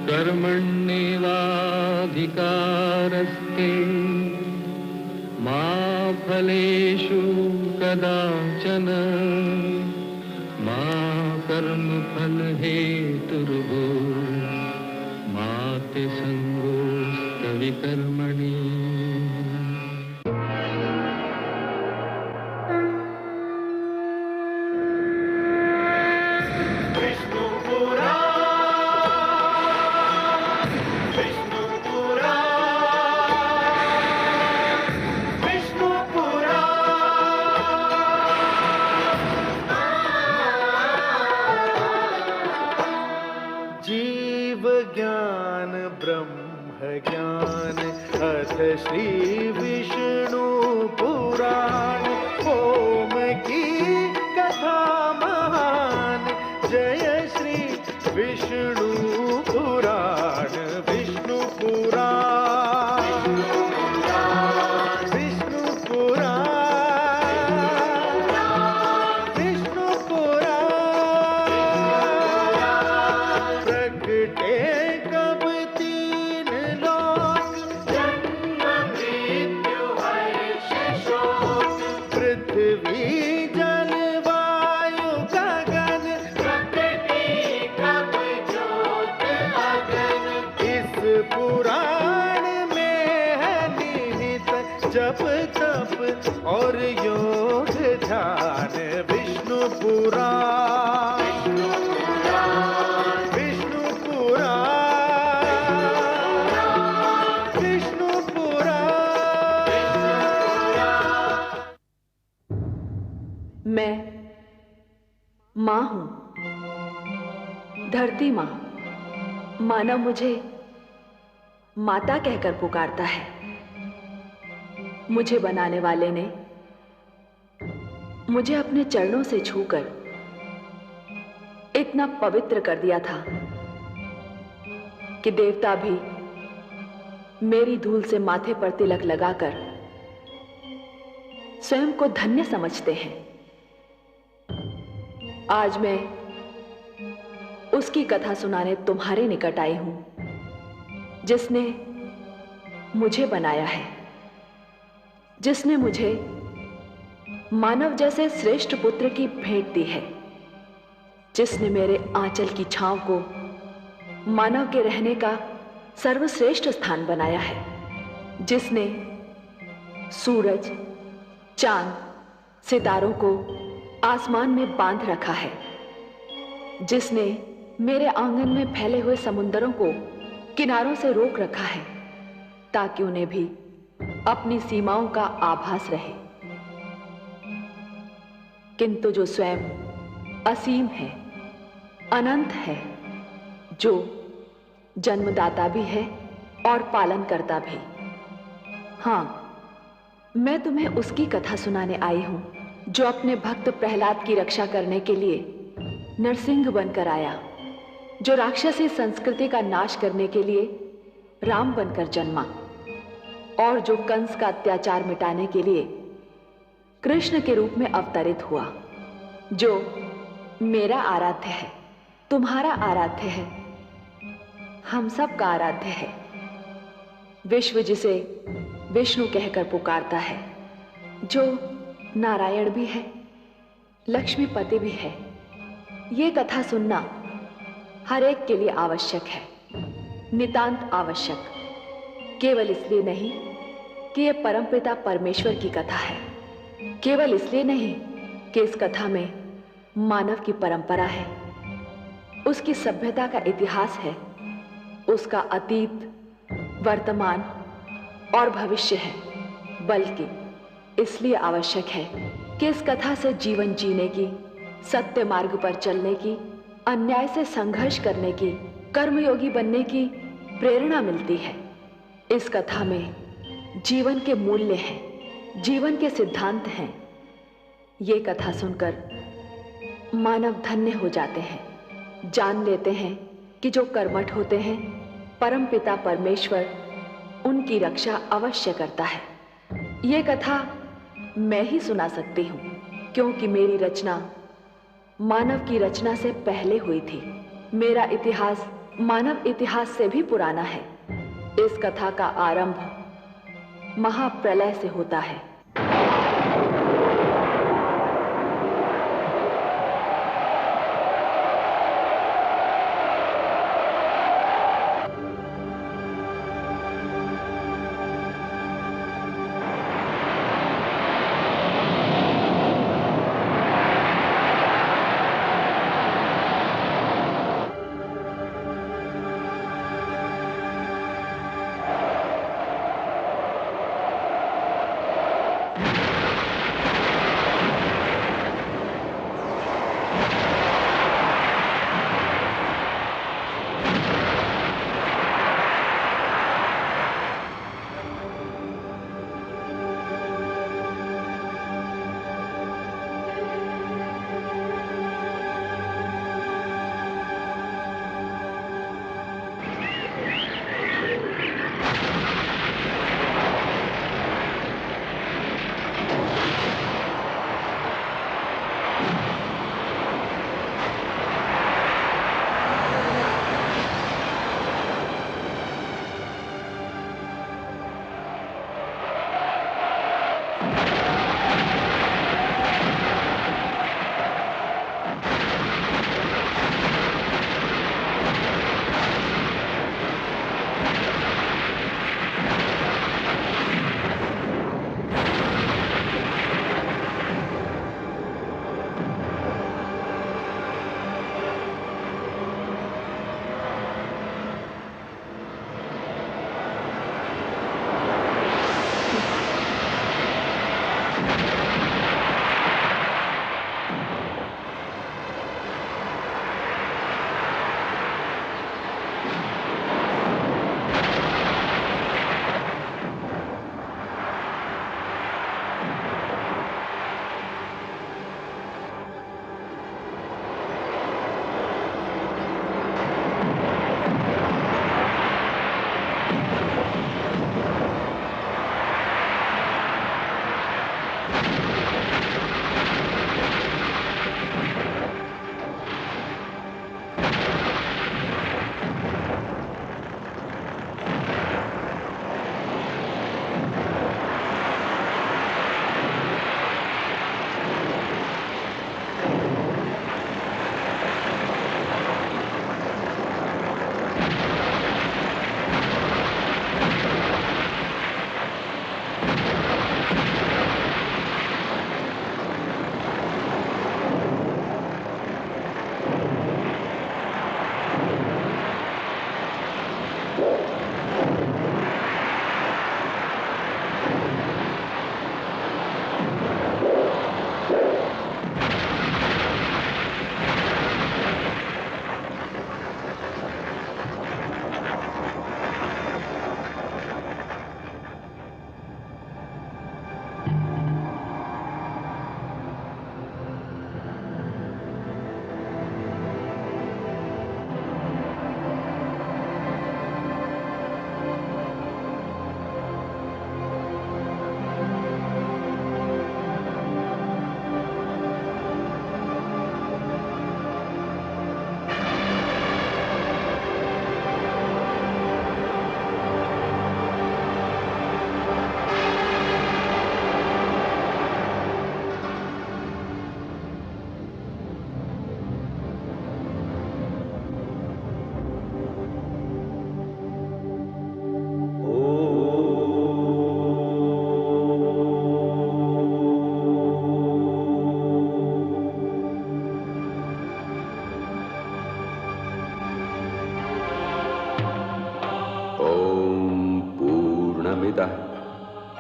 कर्मण्येवाधिकारस्ते मा फलेषु कदाचन मा कर्मफलहेतुर्भूः मा ते संगोऽस्त्वविकर्मणि। श्री विष्णु पुराण ओम की कथा महान। जय श्री विष्णु पुराण विष्णु पुराण विष्णु पुराण विष्णु पुराण। प्रगटे कब तीन लोक पृथ्वी जल वायु गगन प्रकृति कब ज्योत अगन। इस पुराण में है निहित जप तप और योग ध्यान। विष्णु पुराण विष्णु पुराण विष्णु पुराण। मैं माँ हूं, धरती माँ। मानव मुझे माता कहकर पुकारता है। मुझे बनाने वाले ने मुझे अपने चरणों से छूकर इतना पवित्र कर दिया था कि देवता भी मेरी धूल से माथे पर तिलक लगाकर स्वयं को धन्य समझते हैं। आज मैं उसकी कथा सुनाने तुम्हारे निकट आई हूं, जिसने मुझे बनाया है, जिसने मुझे मानव जैसे श्रेष्ठ पुत्र की भेंट दी है, जिसने मेरे आंचल की छांव को मानव के रहने का सर्वश्रेष्ठ स्थान बनाया है, जिसने सूरज, चांद, सितारों को आसमान में बांध रखा है, जिसने मेरे आंगन में फैले हुए समुंदरों को किनारों से रोक रखा है, ताकि उन्हें भी अपनी सीमाओं का आभास रहे। किंतु जो स्वयं असीम है, अनंत है, जो जन्मदाता भी है और पालन करता भी। हां, मैं तुम्हें उसकी कथा सुनाने आई हूं, जो अपने भक्त प्रहलाद की रक्षा करने के लिए नरसिंह बनकर आया, जो राक्षसी संस्कृति का नाश करने के लिए राम बनकर जन्मा, और जो कंस का अत्याचार मिटाने के लिए कृष्ण के रूप में अवतरित हुआ, जो मेरा आराध्य है, तुम्हारा आराध्य है, हम सब का आराध्य है। विश्व जिसे विष्णु कहकर पुकारता है, जो नारायण भी है, लक्ष्मीपति भी है। ये कथा सुनना हर एक के लिए आवश्यक है, नितांत आवश्यक। केवल इसलिए नहीं कि ये परमपिता परमेश्वर की कथा है, केवल इसलिए नहीं कि इस कथा में मानव की परंपरा है, उसकी सभ्यता का इतिहास है, उसका अतीत, वर्तमान और भविष्य है, बल्कि इसलिए आवश्यक है कि इस कथा से जीवन जीने की, सत्य मार्ग पर चलने की, अन्याय से संघर्ष करने की, कर्मयोगी बनने की प्रेरणा मिलती है। इस कथा में जीवन के मूल्य हैं, जीवन के सिद्धांत हैं। ये कथा सुनकर मानव धन्य हो जाते हैं, जान लेते हैं कि जो कर्मठ होते हैं, परमपिता परमेश्वर उनकी रक्षा अवश्य करता है। ये कथा मैं ही सुना सकती हूँ, क्योंकि मेरी रचना मानव की रचना से पहले हुई थी। मेरा इतिहास मानव इतिहास से भी पुराना है। इस कथा का आरंभ महाप्रलय से होता है।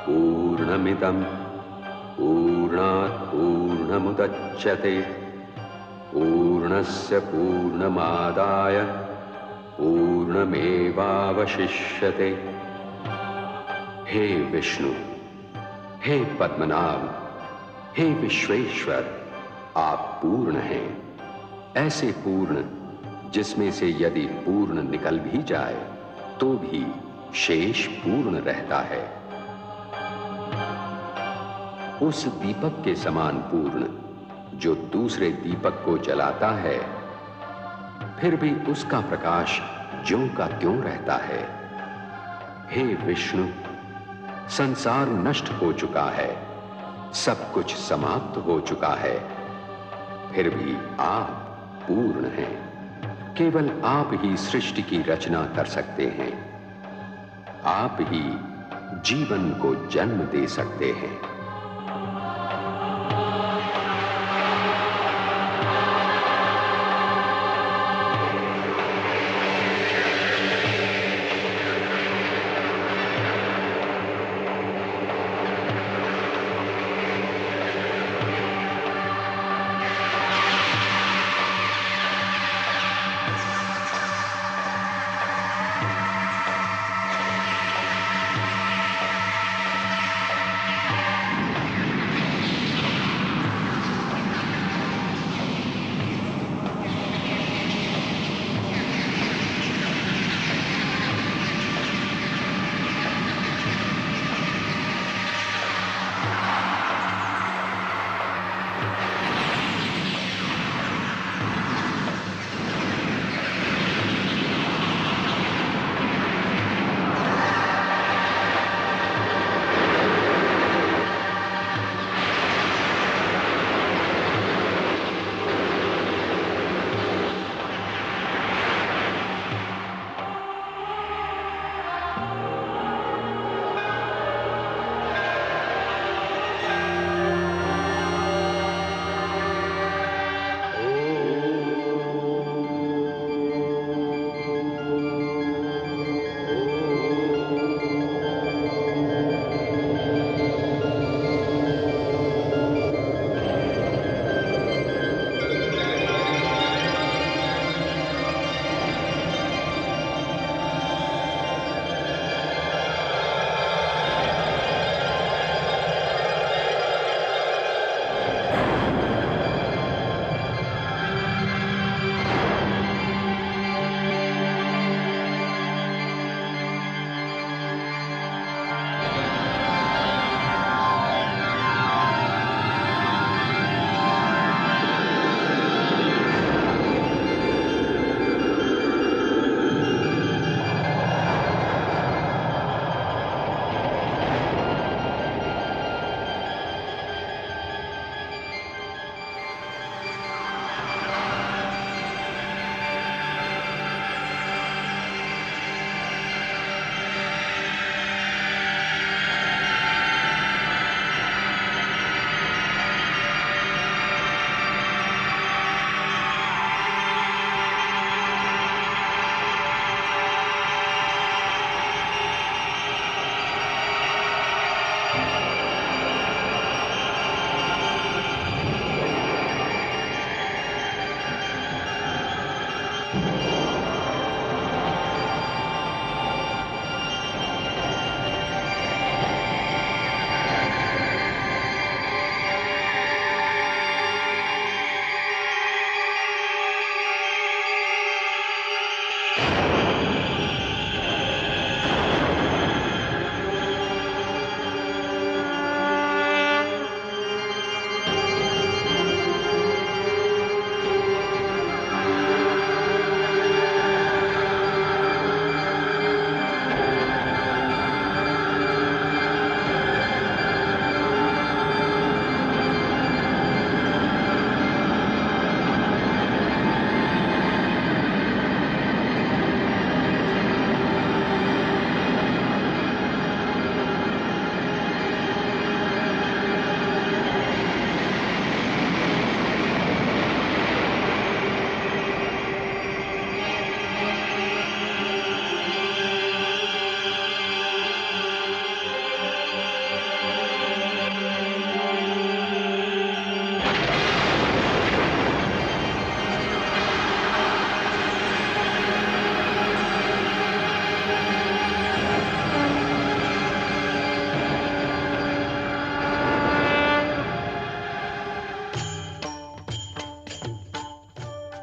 पूर्णमिदं पूर्णात् पूर्णमुदच्यते पूर्णस्य पूर्णमादाय पूर्णमेवावशिष्यते। हे विष्णु, हे पद्मनाभ, हे विश्वेश्वर, आप पूर्ण हैं, ऐसे पूर्ण जिसमें से यदि पूर्ण निकल भी जाए तो भी शेष पूर्ण रहता है। उस दीपक के समान पूर्ण जो दूसरे दीपक को जलाता है, फिर भी उसका प्रकाश ज्यों का त्यों रहता है। हे विष्णु, संसार नष्ट हो चुका है, सब कुछ समाप्त हो चुका है, फिर भी आप पूर्ण हैं। केवल आप ही सृष्टि की रचना कर सकते हैं, आप ही जीवन को जन्म दे सकते हैं।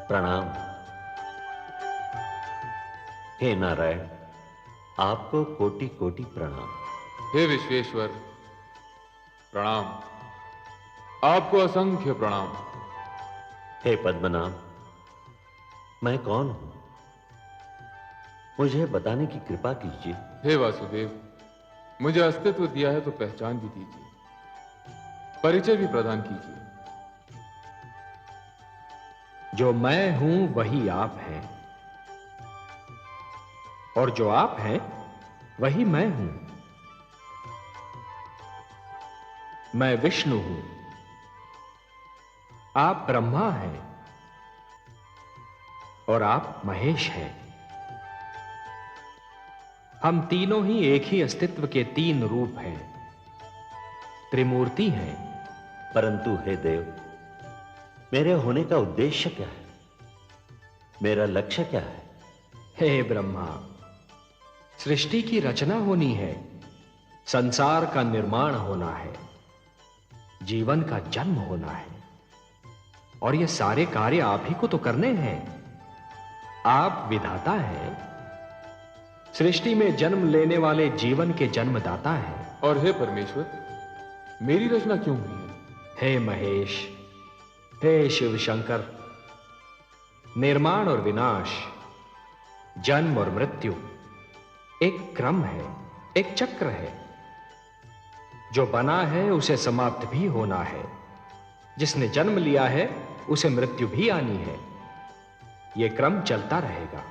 प्रणाम। हे नारायण, आपको कोटि कोटि प्रणाम। हे विश्वेश्वर प्रणाम, आपको असंख्य प्रणाम। हे पद्मनाभ, मैं कौन हूं? मुझे बताने की कृपा कीजिए। हे वासुदेव, मुझे अस्तित्व दिया है तो पहचान भी दीजिए, परिचय भी प्रदान कीजिए। जो मैं हूं वही आप हैं, और जो आप हैं वही मैं हूं। मैं विष्णु हूं, आप ब्रह्मा हैं, और आप महेश हैं। हम तीनों ही एक ही अस्तित्व के तीन रूप हैं, त्रिमूर्ति हैं। परंतु हे देव, मेरे होने का उद्देश्य क्या है? मेरा लक्ष्य क्या है? हे ब्रह्मा, सृष्टि की रचना होनी है, संसार का निर्माण होना है, जीवन का जन्म होना है, और ये सारे कार्य आप ही को तो करने हैं। आप विधाता हैं, सृष्टि में जन्म लेने वाले जीवन के जन्मदाता हैं। और हे परमेश्वर, मेरी रचना क्यों हुई है? हे महेश, हे शिव शंकर, निर्माण और विनाश, जन्म और मृत्यु एक क्रम है, एक चक्र है। जो बना है उसे समाप्त भी होना है, जिसने जन्म लिया है उसे मृत्यु भी आनी है। यह क्रम चलता रहेगा,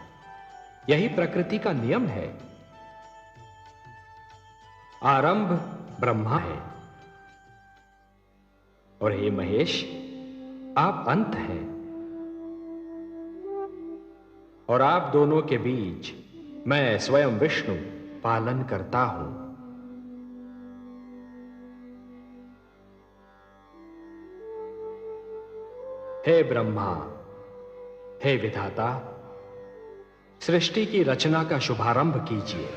यही प्रकृति का नियम है। आरंभ ब्रह्मा है, और हे महेश, आप अंत हैं, और आप दोनों के बीच मैं स्वयं विष्णु पालन करता हूं। हे ब्रह्मा, हे विधाता, सृष्टि की रचना का शुभारंभ कीजिए।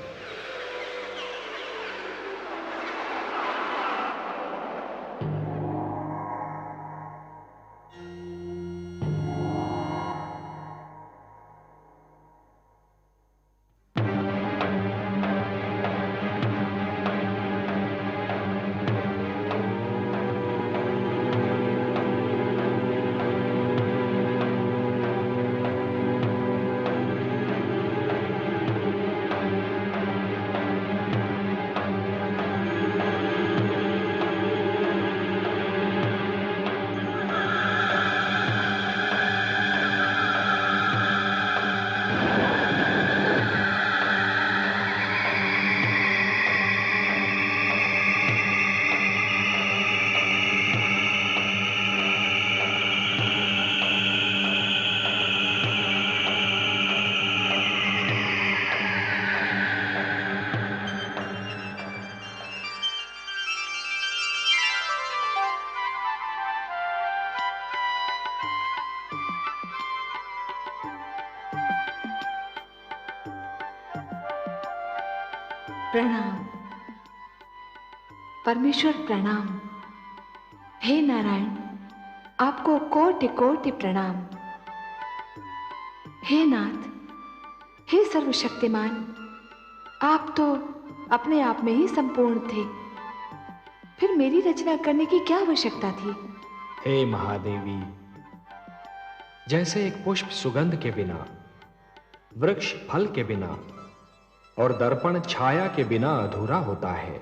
प्रणाम परमेश्वर, प्रणाम। हे नारायण, आपको कोटि कोटि प्रणाम। हे नाथ, हे सर्वशक्तिमान, आप तो अपने आप में ही संपूर्ण थे, फिर मेरी रचना करने की क्या आवश्यकता थी? हे महादेवी, जैसे एक पुष्प सुगंध के बिना, वृक्ष फल के बिना और दर्पण छाया के बिना अधूरा होता है,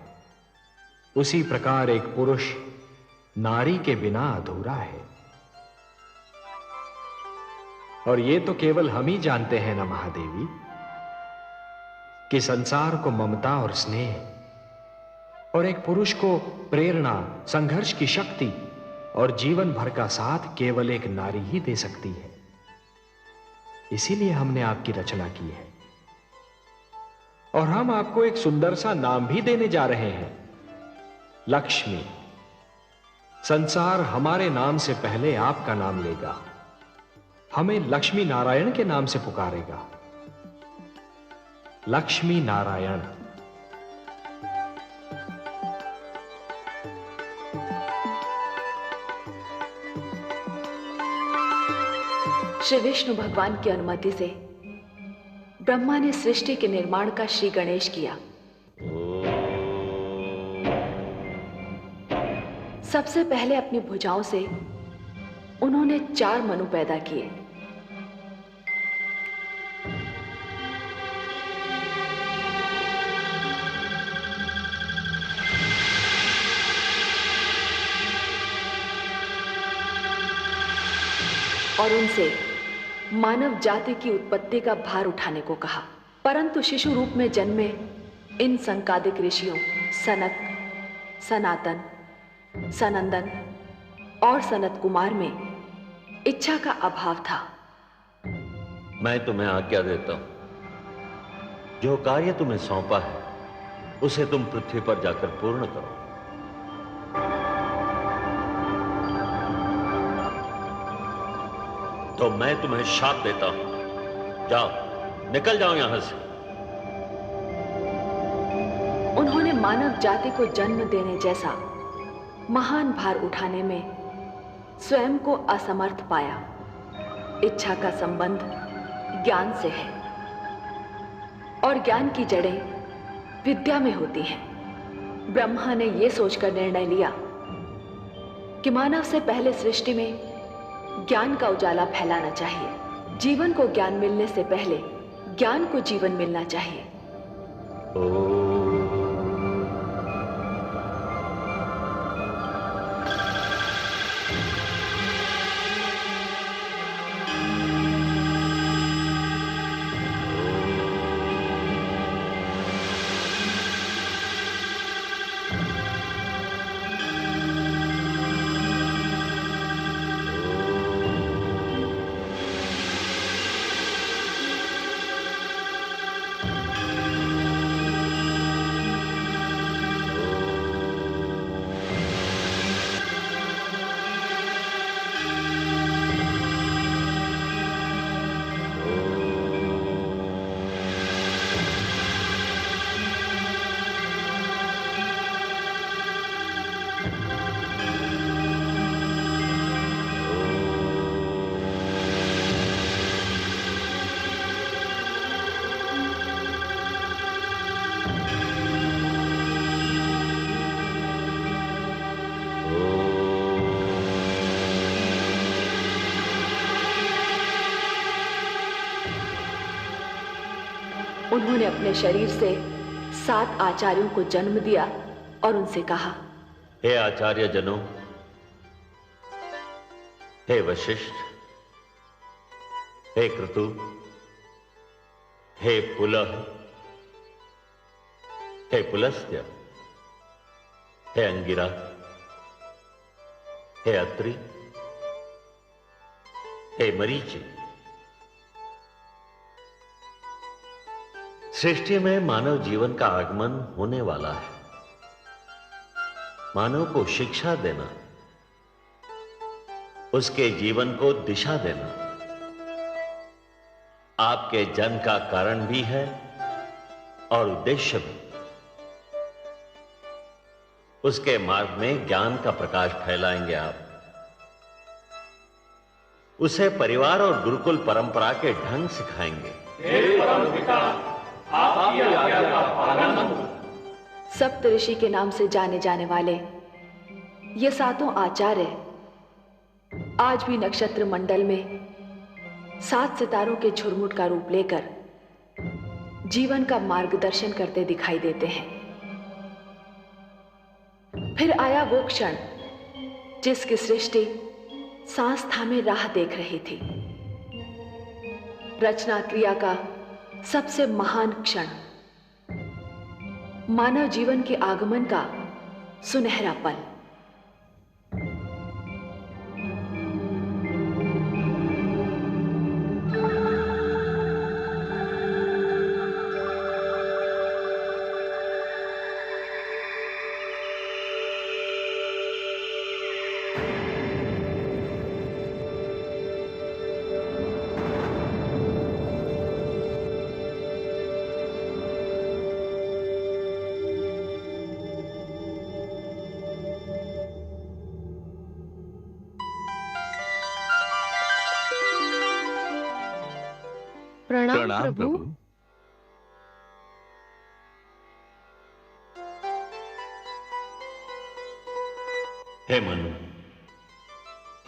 उसी प्रकार एक पुरुष नारी के बिना अधूरा है। और ये तो केवल हम ही जानते हैं ना महादेवी, कि संसार को ममता और स्नेह और एक पुरुष को प्रेरणा, संघर्ष की शक्ति और जीवन भर का साथ केवल एक नारी ही दे सकती है। इसीलिए हमने आपकी रचना की है, और हम आपको एक सुंदर सा नाम भी देने जा रहे हैं, लक्ष्मी। संसार हमारे नाम से पहले आपका नाम लेगा, हमें लक्ष्मी नारायण के नाम से पुकारेगा। लक्ष्मी नारायण। श्री विष्णु भगवान की अनुमति से ब्रह्मा ने सृष्टि के निर्माण का श्री गणेश किया। सबसे पहले अपनी भुजाओं से उन्होंने 4 मनु पैदा किए। और उनसे मानव जाति की उत्पत्ति का भार उठाने को कहा। परंतु शिशु रूप में जन्मे इन संकादिक ऋषियों सनक, सनातन, सनंदन और सनत कुमार में इच्छा का अभाव था। मैं तुम्हें आज्ञा देता हूं, जो कार्य तुम्हें सौंपा है उसे तुम पृथ्वी पर जाकर पूर्ण करो। तो मैं तुम्हें शाप देता हूं, जाओ, निकल जाओ यहां से। उन्होंने मानव जाति को जन्म देने जैसा महान भार उठाने में स्वयं को असमर्थ पाया। इच्छा का संबंध ज्ञान से है और ज्ञान की जड़ें विद्या में होती हैं। ब्रह्मा ने यह सोचकर निर्णय लिया कि मानव से पहले सृष्टि में ज्ञान का उजाला फैलाना चाहिए। जीवन को ज्ञान मिलने से पहले ज्ञान को जीवन मिलना चाहिए। उन्होंने अपने शरीर से 7 आचार्यों को जन्म दिया और उनसे कहा, हे आचार्य जनों, हे वशिष्ठ, हे क्रतु, हे पुलह, हे पुलस्त्य, हे अंगिरा, हे अत्रि, हे मरीचि। सृष्टि में मानव जीवन का आगमन होने वाला है। मानव को शिक्षा देना, उसके जीवन को दिशा देना आपके जन्म का कारण भी है और उद्देश्य भी। उसके मार्ग में ज्ञान का प्रकाश फैलाएंगे आप। उसे परिवार और गुरुकुल परंपरा के ढंग सिखाएंगे। सप्तऋषि के नाम से जाने जाने वाले ये 7 आचार्य आज भी नक्षत्र मंडल में 7 सितारों के झुरमुट का रूप लेकर जीवन का मार्गदर्शन करते दिखाई देते हैं। फिर आया वो क्षण जिसकी सृष्टि सांस थामे राह देख रही थी। रचना क्रिया का सबसे महान क्षण, मानव जीवन के आगमन का सुनहरा पल। प्रणाम प्रभु। हे मनु,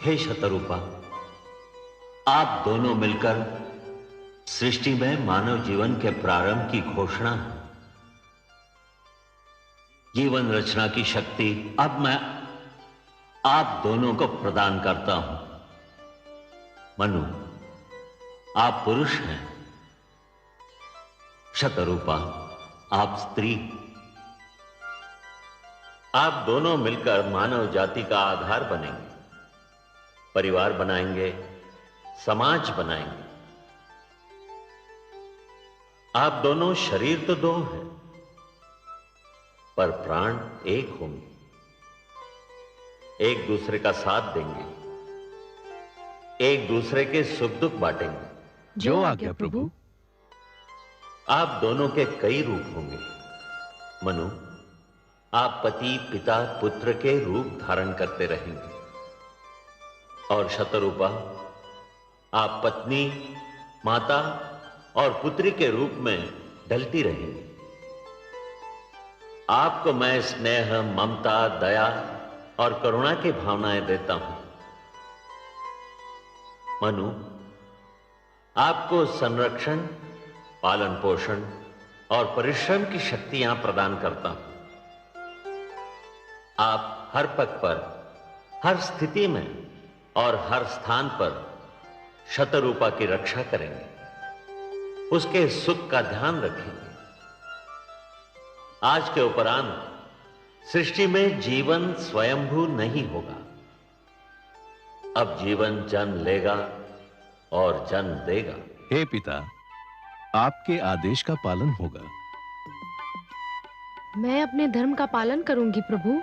हे शतरूपा, आप दोनों मिलकर सृष्टि में मानव जीवन के प्रारंभ की घोषणा है। जीवन रचना की शक्ति अब मैं आप दोनों को प्रदान करता हूं। मनु, आप पुरुष हैं, शतरूपा आप स्त्री। आप दोनों मिलकर मानव जाति का आधार बनेंगे, परिवार बनाएंगे, समाज बनाएंगे। आप दोनों शरीर तो दो हैं, पर प्राण एक होंगे, एक दूसरे का साथ देंगे, एक दूसरे के सुख दुख बांटेंगे। जो आज्ञा प्रभु। आप दोनों के कई रूप होंगे। मनु, आप पति पिता पुत्र के रूप धारण करते रहेंगे, और शतरूपा आप पत्नी माता और पुत्री के रूप में ढलती रहेंगी। आपको मैं स्नेह ममता दया और करुणा की भावनाएं देता हूं। मनु, आपको संरक्षण पालन पोषण और परिश्रम की शक्तियां प्रदान करता हूं। आप हर पग पर, हर स्थिति में और हर स्थान पर शतरूपा की रक्षा करेंगे, उसके सुख का ध्यान रखेंगे। आज के उपरांत सृष्टि में जीवन स्वयंभू नहीं होगा। अब जीवन जन्म लेगा और जन्म देगा। हे पिता, आपके आदेश का पालन होगा। मैं अपने धर्म का पालन करूंगी प्रभु।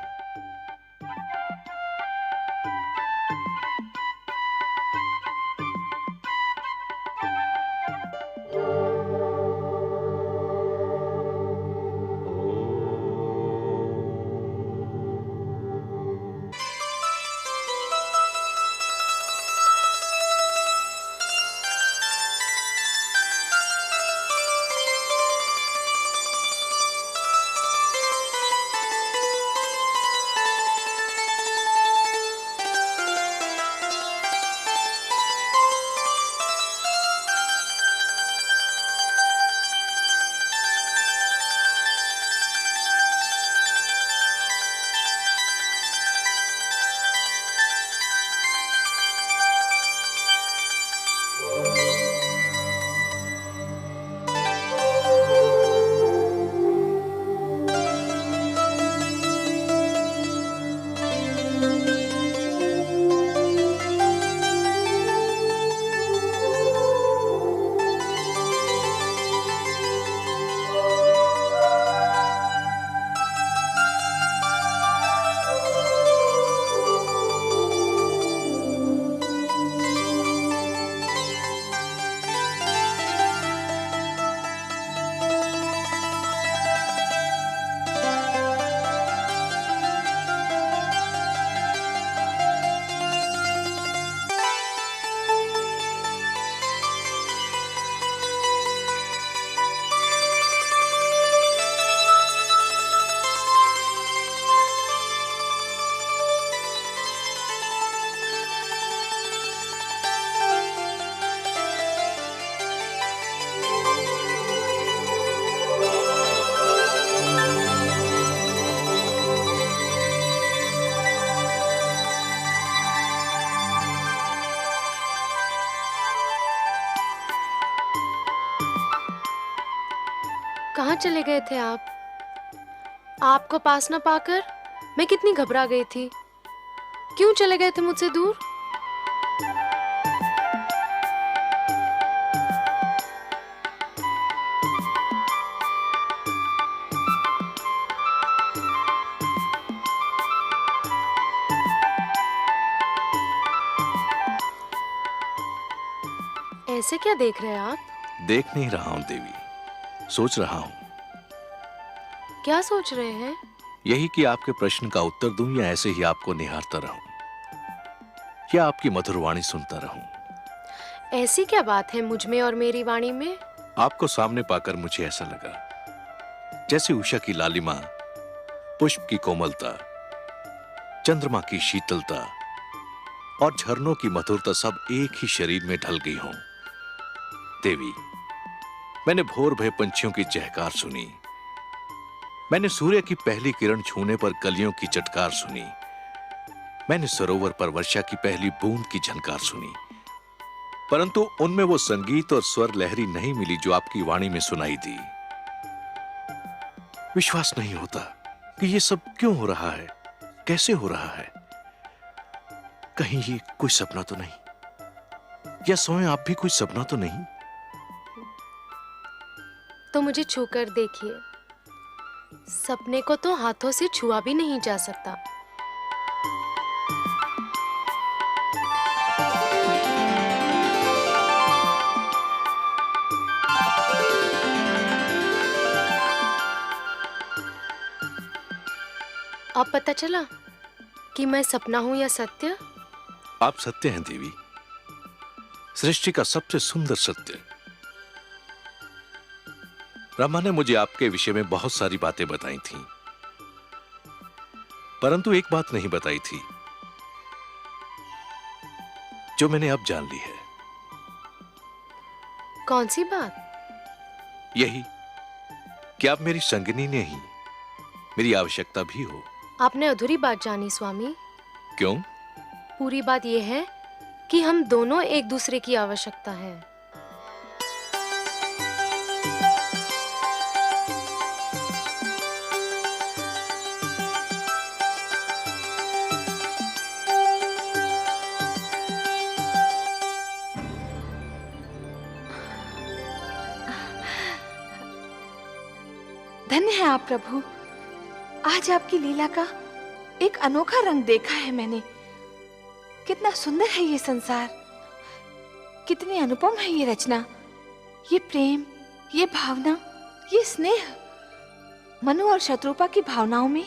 कहाँ चले गए थे आप? आपको पास ना पाकर मैं कितनी घबरा गई थी। क्यों चले गए थे मुझसे दूर? ऐसे क्या देख रहे हैं आप? देख नहीं रहा हूं देवी, सोच रहा हूं। क्या सोच रहे हैं? यही कि आपके प्रश्न का उत्तर दूं या ऐसे ही आपको निहारता रहूं, या आपकी मधुर वाणी सुनता रहूं। ऐसी क्या बात है मुझ में और मेरी वाणी में? आपको सामने पाकर मुझे ऐसा लगा जैसे उषा की लालिमा, पुष्प की कोमलता, चंद्रमा की शीतलता और झरनों की मधुरता सब एक ही शरीर में ढल गई हों। देवी, मैंने भोर भय पंछियों की चहकार सुनी, मैंने सूर्य की पहली किरण छूने पर कलियों की चटकार सुनी, मैंने सरोवर पर वर्षा की पहली बूंद की झनकार सुनी, परंतु उनमें वो संगीत और स्वर लहरी नहीं मिली जो आपकी वाणी में सुनाई दी। विश्वास नहीं होता कि ये सब क्यों हो रहा है, कैसे हो रहा है। कहीं ये कोई सपना तो नहीं, या स्वयं आप भी कोई सपना तो नहीं? तो मुझे छूकर देखिए, सपने को तो हाथों से छुआ भी नहीं जा सकता। अब पता चला कि मैं सपना हूं या सत्य? आप सत्य हैं देवी, सृष्टि का सबसे सुंदर सत्य। ब्रह्मा ने मुझे आपके विषय में बहुत सारी बातें बताई थीं, परंतु एक बात नहीं बताई थी जो मैंने अब जान ली है। कौन सी बात? यही कि आप मेरी संगिनी नहीं, मेरी आवश्यकता भी हो। आपने अधूरी बात जानी स्वामी। क्यों? पूरी बात यह है कि हम दोनों एक दूसरे की आवश्यकता है। धन्य है आप प्रभु, आज आपकी लीला का एक अनोखा रंग देखा है मैंने। कितना सुंदर है ये संसार, कितनी अनुपम है ये रचना, ये प्रेम, ये भावना, ये स्नेह। मनु और शत्रुपा की भावनाओं में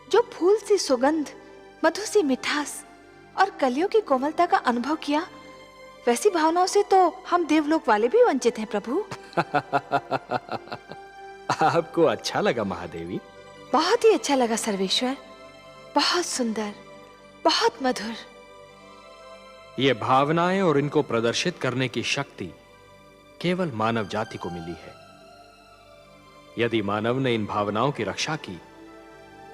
जो फूल सी सुगंध, मधु सी मिठास और कलियों की कोमलता का अनुभव किया, वैसी भावनाओं से तो हम देवलोक वाले भी वंचित हैं प्रभु। आपको अच्छा लगा महादेवी? बहुत ही अच्छा लगा सर्वेश्वर, बहुत सुंदर, बहुत मधुर। ये भावनाएं और इनको प्रदर्शित करने की शक्ति केवल मानव जाति को मिली है। यदि मानव ने इन भावनाओं की रक्षा की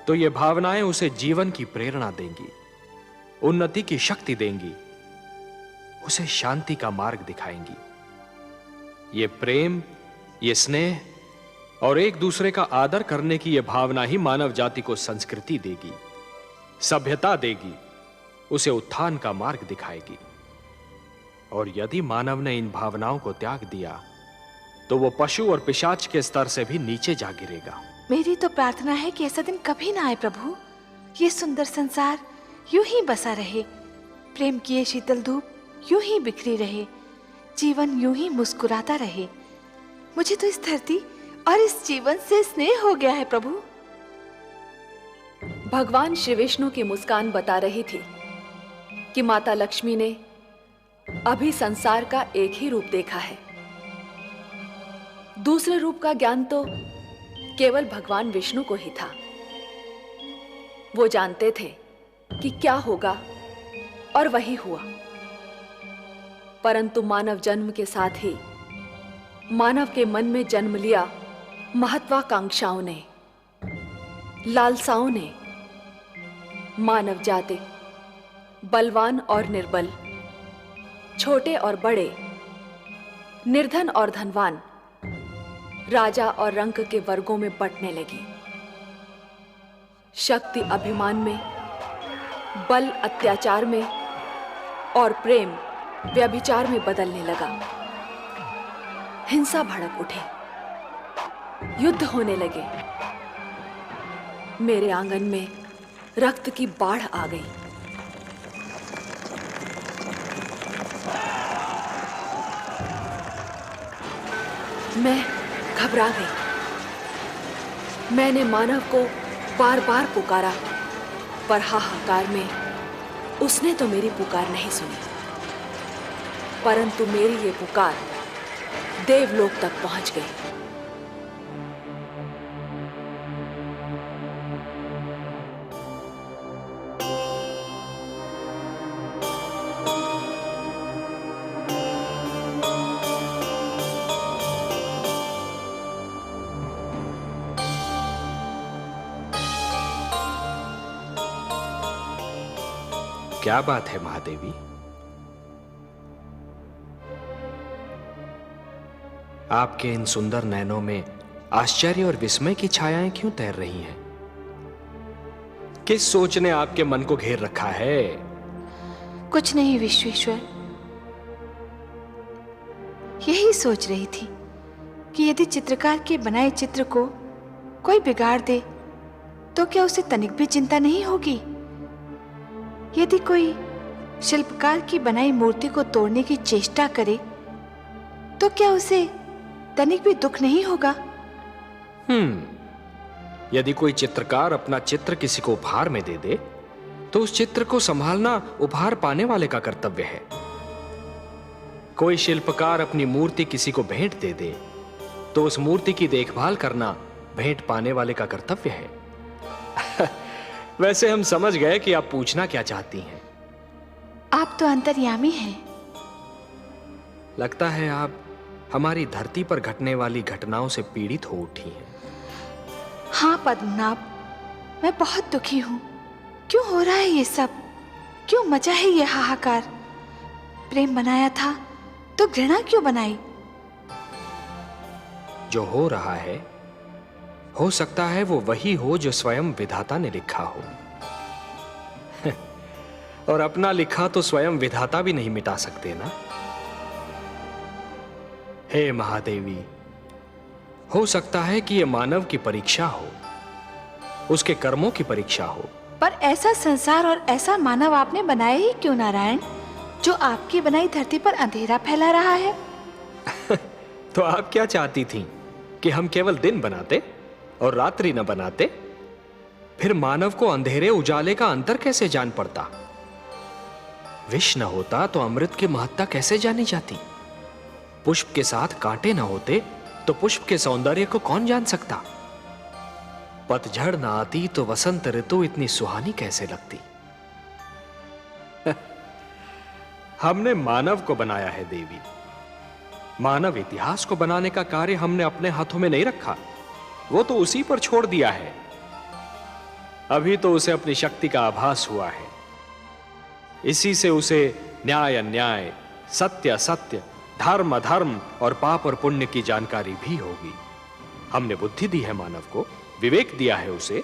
तो ये भावनाएं उसे जीवन की प्रेरणा देंगी, उन्नति की शक्ति देंगी, उसे शांति का मार्ग दिखाएंगी। ये प्रेम, ये स्नेह और एक दूसरे का आदर करने की यह भावना ही मानव जाति को संस्कृति देगी, सभ्यता देगी, उसे उत्थान का मार्ग दिखाएगी। और यदि मानव ने इन भावनाओं को त्याग दिया तो वो पशु और पिशाच के स्तर से भी नीचे जा गिरेगा। मेरी तो प्रार्थना है कि ऐसा दिन कभी ना आए प्रभु। ये सुंदर संसार यूं ही बसा रहे, प्रेम की ये शीतल धूप यूं ही बिखरी रहे, जीवन यूं ही मुस्कुराता रहे। मुझे तो इस धरती और इस जीवन से स्नेह हो गया है प्रभु। भगवान श्री विष्णु की मुस्कान बता रही थी कि माता लक्ष्मी ने अभी संसार का एक ही रूप देखा है। दूसरे रूप का ज्ञान तो केवल भगवान विष्णु को ही था। वो जानते थे कि क्या होगा और वही हुआ। परंतु मानव जन्म के साथ ही मानव के मन में जन्म लिया महत्वाकांक्षाओं ने, लालसाओं ने। मानव जाति बलवान और निर्बल, छोटे और बड़े, निर्धन और धनवान, राजा और रंक के वर्गों में बंटने लगी। शक्ति अभिमान में, बल अत्याचार में और प्रेम व्यभिचार में बदलने लगा। हिंसा भड़क उठे, युद्ध होने लगे। मेरे आंगन में रक्त की बाढ़ आ गई। मैं घबरा गई। मैंने मानव को बार बार पुकारा, पर हाहाकार में उसने तो मेरी पुकार नहीं सुनी। परंतु मेरी ये पुकार देवलोक तक पहुंच गई। क्या बात है महादेवी? आपके इन सुंदर नैनों में आश्चर्य और विस्मय की छायाएं क्यों तैर रही हैं? किस सोच ने आपके मन को घेर रखा है? कुछ नहीं विश्वेश्वर, यही सोच रही थी कि यदि चित्रकार के बनाए चित्र को कोई बिगाड़ दे तो क्या उसे तनिक भी चिंता नहीं होगी? यदि कोई शिल्पकार की बनाई मूर्ति को तोड़ने की चेष्टा करे तो क्या उसे तनिक भी दुख नहीं होगा? यदि कोई चित्रकार अपना चित्र किसी को उपहार में दे दे तो उस चित्र को संभालना उपहार पाने वाले का कर्तव्य है। कोई शिल्पकार अपनी मूर्ति किसी को भेंट दे दे तो उस मूर्ति की देखभाल करना भेंट पाने वाले का कर्तव्य है। वैसे हम समझ गए कि आप पूछना क्या चाहती हैं। आप तो अंतर्यामी हैं। लगता है आप हमारी धरती पर घटने वाली घटनाओं से पीड़ित हो उठी हैं। हाँ पद्मनाभ, मैं बहुत दुखी हूं। क्यों हो रहा है ये सब? क्यों मचा है ये हाहाकार? प्रेम बनाया था तो घृणा क्यों बनाई? जो हो रहा है हो सकता है वो वही हो जो स्वयं विधाता ने लिखा हो। और अपना लिखा तो स्वयं विधाता भी नहीं मिटा सकते ना। हे महादेवी, हो सकता है कि यह मानव की परीक्षा हो, उसके कर्मों की परीक्षा हो। पर ऐसा संसार और ऐसा मानव आपने बनाया ही क्यों नारायण, जो आपकी बनाई धरती पर अंधेरा फैला रहा है? तो आप क्या चाहती थीं कि हम केवल दिन बनाते और रात्रि न बनाते? फिर मानव को अंधेरे उजाले का अंतर कैसे जान पड़ता? विष न होता तो अमृत की महत्ता कैसे जानी जाती? पुष्प के साथ कांटे न होते तो पुष्प के सौंदर्य को कौन जान सकता? पतझड़ न आती तो वसंत ऋतु इतनी सुहानी कैसे लगती? हमने मानव को बनाया है देवी। मानव इतिहास को बनाने का कार्य हमने अपने हाथों में नहीं रखा, वो तो उसी पर छोड़ दिया है। अभी तो उसे अपनी शक्ति का आभास हुआ है। इसी से उसे न्याय अन्याय, सत्य असत्य, धर्म अधर्म और पाप और पुण्य की जानकारी भी होगी। हमने बुद्धि दी है मानव को, विवेक दिया है उसे।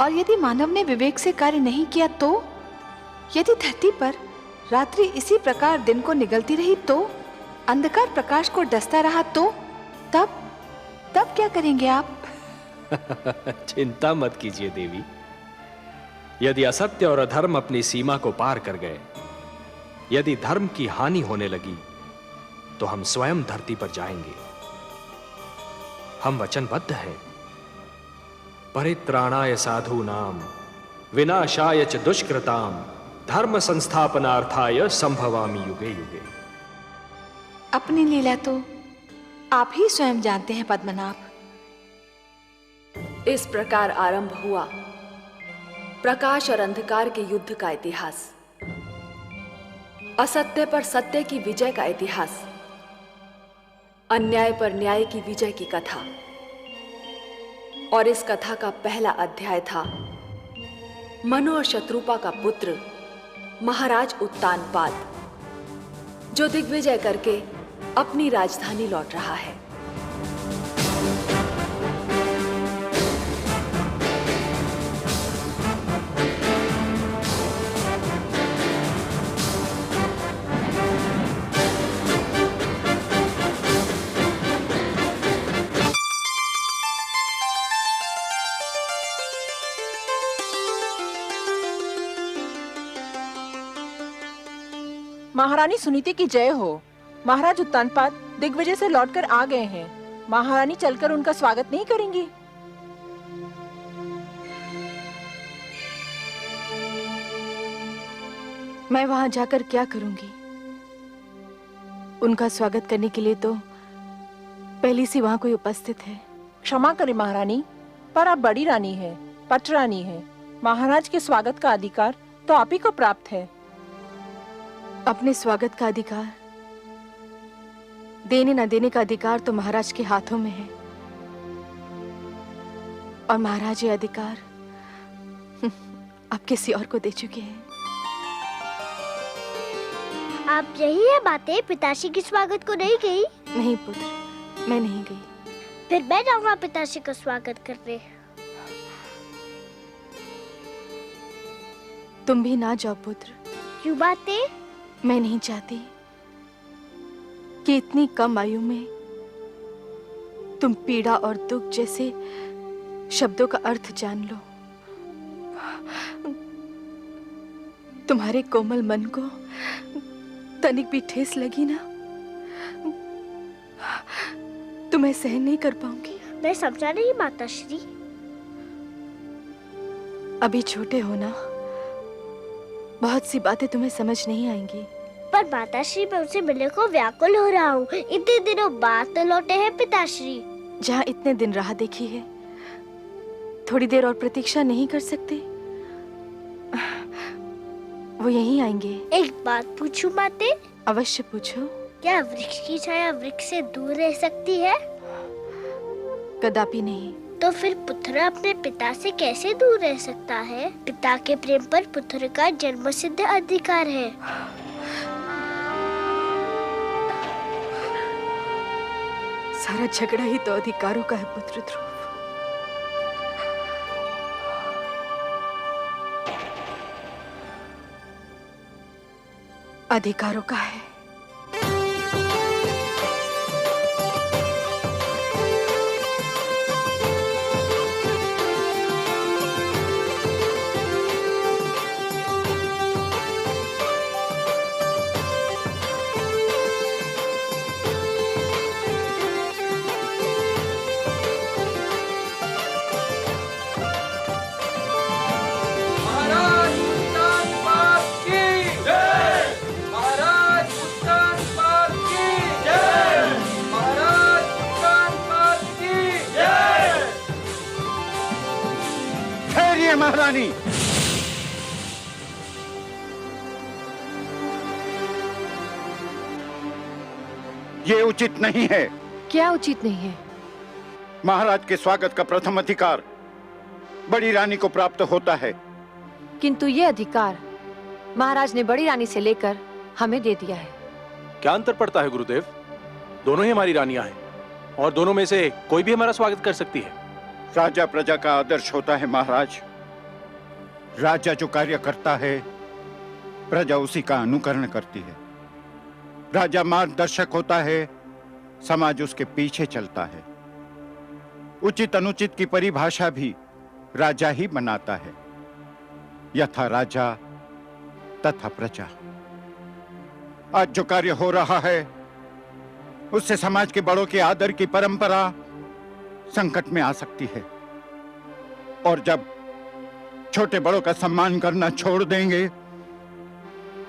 और यदि मानव ने विवेक से कार्य नहीं किया तो? यदि धरती पर रात्रि इसी प्रकार दिन को निगलती रही तो? अंधकार प्रकाश को डसता रहा तो? तब क्या करेंगे आप? चिंता मत कीजिए देवी। यदि असत्य और अधर्म अपनी सीमा को पार कर गए, यदि धर्म की हानि होने लगी, तो हम स्वयं धरती पर जाएंगे। हम वचनबद्ध हैं। परित्राणाय साधूनां विनाशाय च दुष्कृतां धर्म संस्थापनार्थाय संभवामि युगे युगे। अपनी लीला तो आप ही स्वयं जानते हैं पद्मनाभ। इस प्रकार आरंभ हुआ प्रकाश और अंधकार के युद्ध का इतिहास, असत्य पर सत्य की विजय का इतिहास, अन्याय पर न्याय की विजय की कथा। और इस कथा का पहला अध्याय था मनु और शत्रुपा का पुत्र महाराज उत्तानपाद, जो दिग्विजय करके अपनी राजधानी लौट रहा है। महारानी सुनीति की जय हो। महाराज उत्तानपाद दिग्विजय से लौटकर आ गए हैं। महारानी चलकर उनका स्वागत नहीं करेंगी? मैं वहां जाकर क्या करूंगी? उनका स्वागत करने के लिए तो पहले से वहां कोई उपस्थित है। क्षमा करें महारानी, पर आप बड़ी रानी हैं, पट रानी हैं। महाराज के स्वागत का अधिकार तो आप ही को प्राप्त है। अपने स्वागत का अधिकार, देने न देने का अधिकार तो महाराज के हाथों में है। और महाराज ये अधिकार अब किसी और को दे चुके हैं। आप यही है बातें पिताश्री के स्वागत को नहीं कही? नहीं पुत्र, मैं नहीं गई। फिर मैं जाऊंगा पिताश्री का स्वागत करने। तुम भी ना जाओ पुत्र। क्यों बातें? मैं नहीं चाहती कि इतनी कम आयु में तुम पीड़ा और दुख जैसे शब्दों का अर्थ जान लो। तुम्हारे कोमल मन को तनिक भी ठेस लगी ना, तो मैं सहन नहीं कर पाऊंगी। मैं समझा नहीं माताश्री। अभी छोटे हो ना, बहुत सी बातें तुम्हें समझ नहीं आएंगी। पर माताश्री, मैं उनसे मिलने को व्याकुल हो रहा हूँ। इतने दिनों बाद तो लौटे हैं पिताश्री। जहाँ इतने दिन राह देखी है, थोड़ी देर और प्रतीक्षा नहीं कर सकते? वो यहीं आएंगे। एक बात पूछूं माते? अवश्य पूछो। क्या वृक्ष की छाया वृक्ष से दूर रह सकती है? कदापि नहीं। तो फिर पुत्र अपने पिता से कैसे दूर रह सकता है? पिता के प्रेम पर पुत्र का जन्मसिद्ध अधिकार है। सारा झगड़ा ही तो अधिकारों का है पुत्र ध्रुव। अधिकारों का है। महारानी, ये उचित नहीं है। क्या उचित नहीं है? महाराज के स्वागत का प्रथम अधिकार बड़ी रानी को प्राप्त होता है। किंतु ये अधिकार महाराज ने बड़ी रानी से लेकर हमें दे दिया है। क्या अंतर पड़ता है गुरुदेव? दोनों ही हमारी रानियां हैं और दोनों में से कोई भी हमारा स्वागत कर सकती है। राजा प्रजा का आदर्श होता है महाराज। राजा जो कार्य करता है, प्रजा उसी का अनुकरण करती है। राजा मार्गदर्शक होता है, समाज उसके पीछे चलता है। उचित अनुचित की परिभाषा भी राजा ही बनाता है। यथा राजा तथा प्रजा। आज जो कार्य हो रहा है, उससे समाज के बड़ों के आदर की परंपरा संकट में आ सकती है। और जब छोटे बड़ों का सम्मान करना छोड़ देंगे,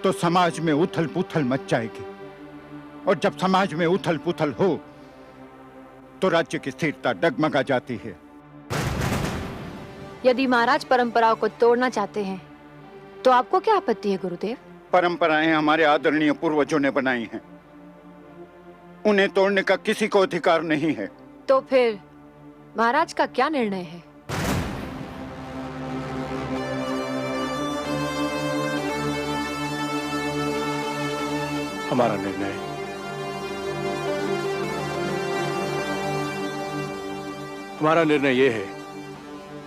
तो समाज में उथल पुथल मच जाएगी। और जब समाज में उथल पुथल हो, तो राज्य की स्थिरता डगमगा जाती है। यदि महाराज परंपराओं को तोड़ना चाहते हैं, तो आपको क्या आपत्ति है गुरुदेव? परंपराएं हमारे आदरणीय पूर्वजों ने बनाई हैं। उन्हें तोड़ने का किसी को अधिकार नहीं है। तो फिर महाराज का क्या निर्णय है? हमारा निर्णय यह है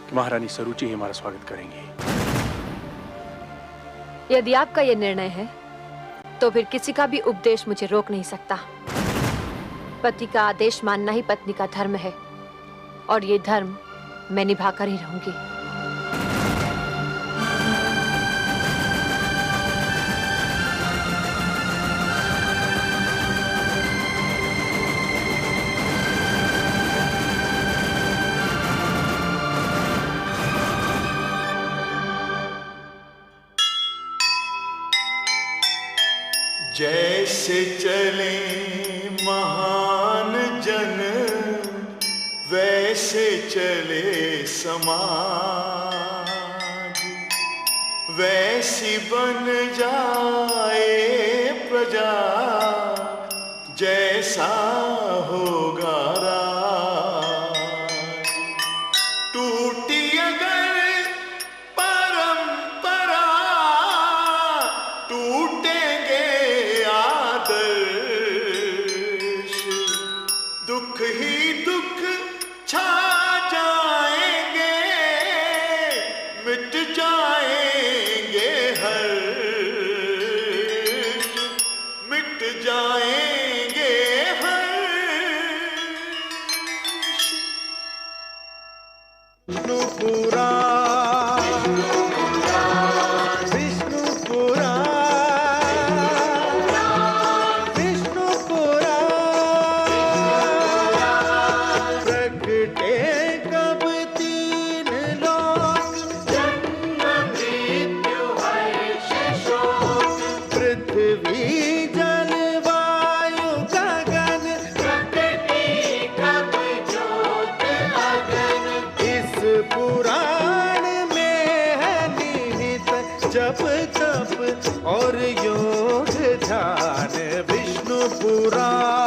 कि महारानी सरुचि ही हमारा स्वागत करेंगी। यदि आपका यह निर्णय है, तो फिर किसी का भी उपदेश मुझे रोक नहीं सकता। पति का आदेश मानना ही पत्नी का धर्म है, और ये धर्म मैं निभाकर ही रहूंगी। जैसे चले महान जन, वैसे चले समाज। वैसी बन जाए प्रजा, जैसा होगा राज। टूटी अगर परंपरा, टूटेंगे आदर्श। दुख पुराण, विष्णु पुराण, विष्णु पुराण। प्रगटे कब तीन लोक, जन्म मृत्यु हर्ष शोक। पृथ्वी जल वायु गगन, प्रकृति कब ज्योत अगन। इस पुराण में है निहित जप तप और योग ध्यान। विष्णु पुराण,